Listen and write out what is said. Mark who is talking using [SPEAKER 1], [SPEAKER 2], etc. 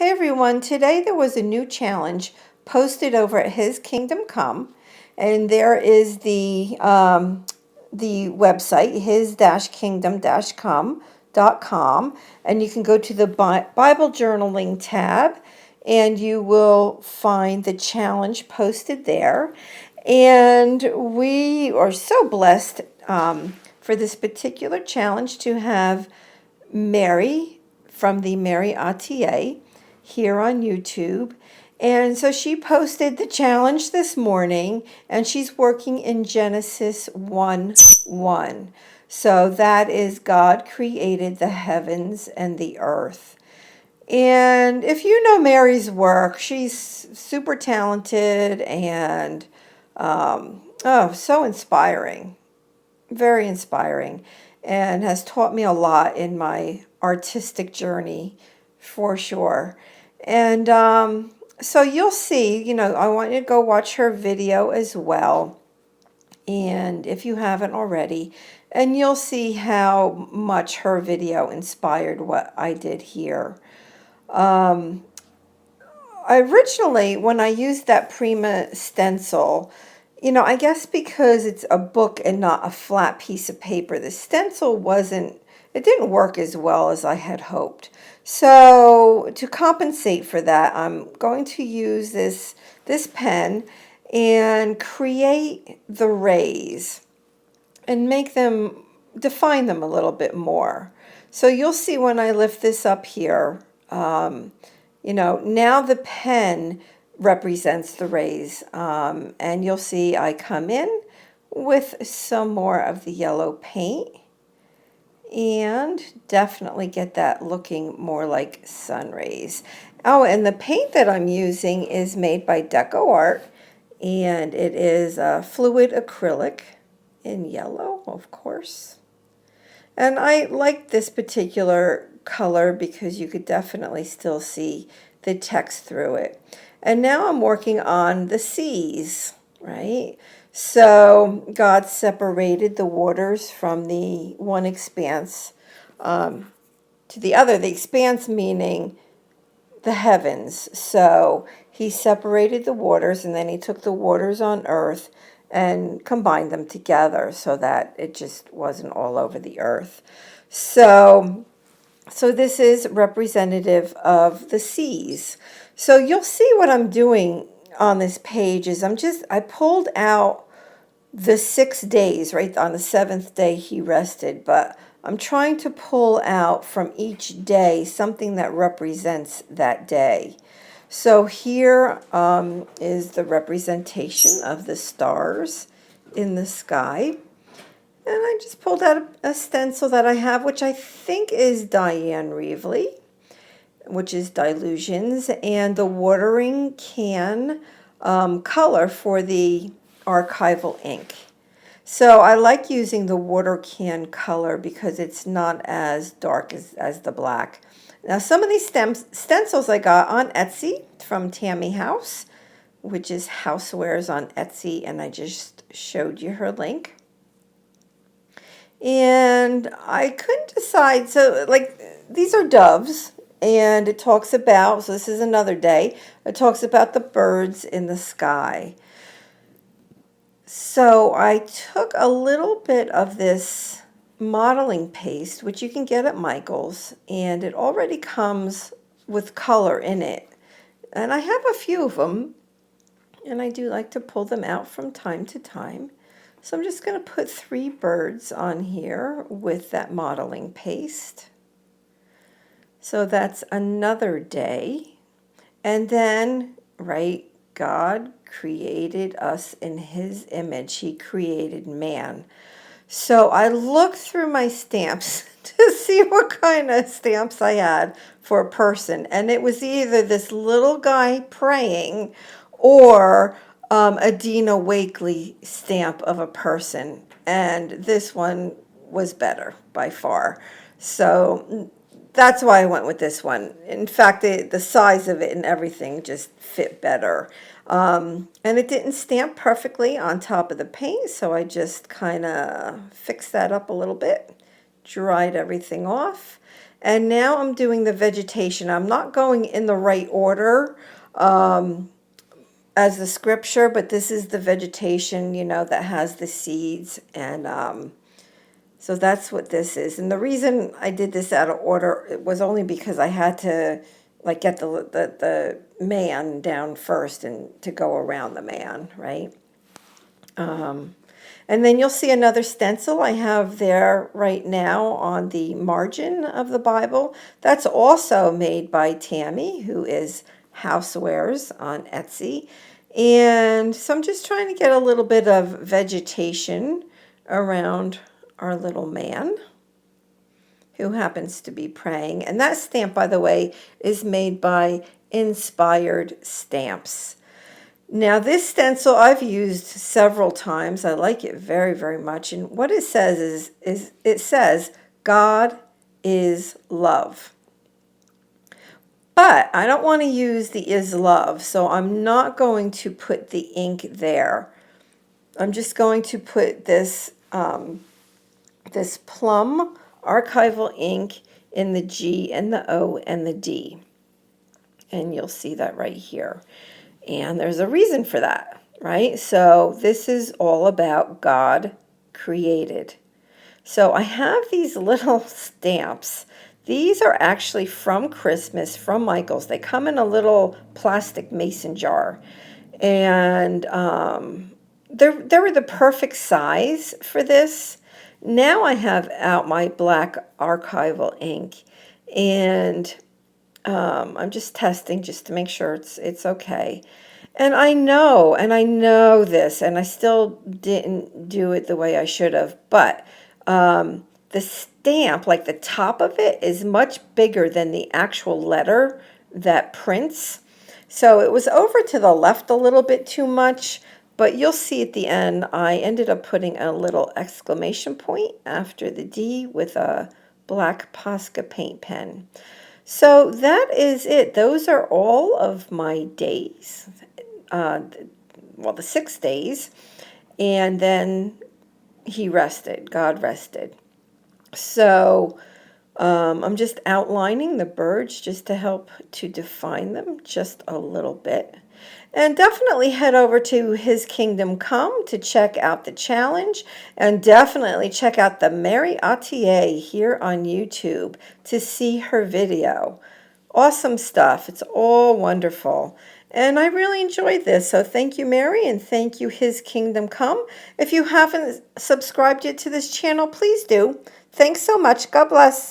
[SPEAKER 1] Hey everyone, today there was a new challenge posted over at His Kingdom Come, and there is the website his-kingdom-come.com, and you can go to the Bible journaling tab and you will find the challenge posted there. And we are so blessed for this particular challenge to have Meri from the Meri Atelier here on YouTube. And so she posted the challenge this morning, and she's working in Genesis 1:1. So that is God created the heavens and the earth. And if you know Mary's work, she's super talented and so inspiring, very inspiring, and has taught me a lot in my artistic journey for sure. And so you'll see, I want you to go watch her video as well. And if you haven't already, and you'll see how much her video inspired what I did here. Originally, when I used that Prima stencil, I guess because it's a book and not a flat piece of paper, the stencil it didn't work as well as I had hoped. So to compensate for that, I'm going to use this pen and create the rays and define them a little bit more. So you'll see when I lift this up here, now the pen represents the rays. And you'll see I come in with some more of the yellow paint and definitely get that looking more like sun rays. Oh, and the paint that I'm using is made by Deco Art, and it is a fluid acrylic in yellow, of course. And I like this particular color because you could definitely still see the text through it. And now I'm working on the seas, right? So God separated the waters from the one expanse to the other. The expanse meaning the heavens. So he separated the waters, and then he took the waters on earth and combined them together so that it just wasn't all over the earth. So this is representative of the seas. So you'll see what I'm doing on this page is I pulled out the 6 days, right? On the seventh day he rested, but I'm trying to pull out from each day something that represents that day. So here is the representation of the stars in the sky. And I just pulled out a stencil that I have, which I think is Diane Reevely, which is Dilutions, and the watering can color for the archival ink. So I like using the water can color because it's not as dark as the black. Now some of these stencils I got on Etsy from Tammy House, which is Housewares on Etsy, and I just showed you her link. And I couldn't decide, so like these are doves, and it talks about, so this is another day, it talks about the birds in the sky. So I took a little bit of this modeling paste, which you can get at Michael's, and it already comes with color in it. And I have a few of them, and I do like to pull them out from time to time. So I'm just going to put 3 birds on here with that modeling paste. So that's another day. And then, right, God created us in his image. He created man. So I looked through my stamps to see what kind of stamps I had for a person. And it was either this little guy praying or a Dina Wakley stamp of a person. And this one was better by far. So that's why I went with this one. In fact, the size of it and everything just fit better. And it didn't stamp perfectly on top of the paint, so I just kind of fixed that up a little bit, dried everything off, And now I'm doing the vegetation. I'm not going in the right order as the scripture, but this is the vegetation, that has the seeds. And so that's what this is. And the reason I did this out of order, it was only because I had to like get the man down first and to go around the man, right? And then you'll see another stencil I have there right now on the margin of the Bible. That's also made by Tammy, who is Housewares on Etsy. And so I'm just trying to get a little bit of vegetation around our little man who happens to be praying. And that stamp, by the way, is made by Inspired Stamps. Now, this stencil I've used several times. I like it very, very much. And what it says is it says, God is love. But I don't want to use the is love, so I'm not going to put the ink there. I'm just going to put this, this plum archival ink in the G and the O and the D. And you'll see that right here. And there's a reason for that, right? So this is all about God created. So I have these little stamps. These are actually from Christmas, from Michael's. They come in a little plastic mason jar. And they were the perfect size for this. Now I have out my black archival ink. And I'm just testing just to make sure it's okay. And I know this, and I still didn't do it the way I should have. But the stamp, like the top of it, is much bigger than the actual letter that prints. So it was over to the left a little bit too much. But you'll see at the end, I ended up putting a little exclamation point after the D with a black Posca paint pen. So that is it. Those are all of my days. The 6 days. And then he rested. God rested. So I'm just outlining the birds just to help to define them just a little bit. And definitely head over to His Kingdom Come to check out the challenge. And definitely check out the Meri Atelier here on YouTube to see her video. Awesome stuff. It's all wonderful. And I really enjoyed this. So thank you, Meri, and thank you, His Kingdom Come. If you haven't subscribed yet to this channel, please do. Thanks so much. God bless.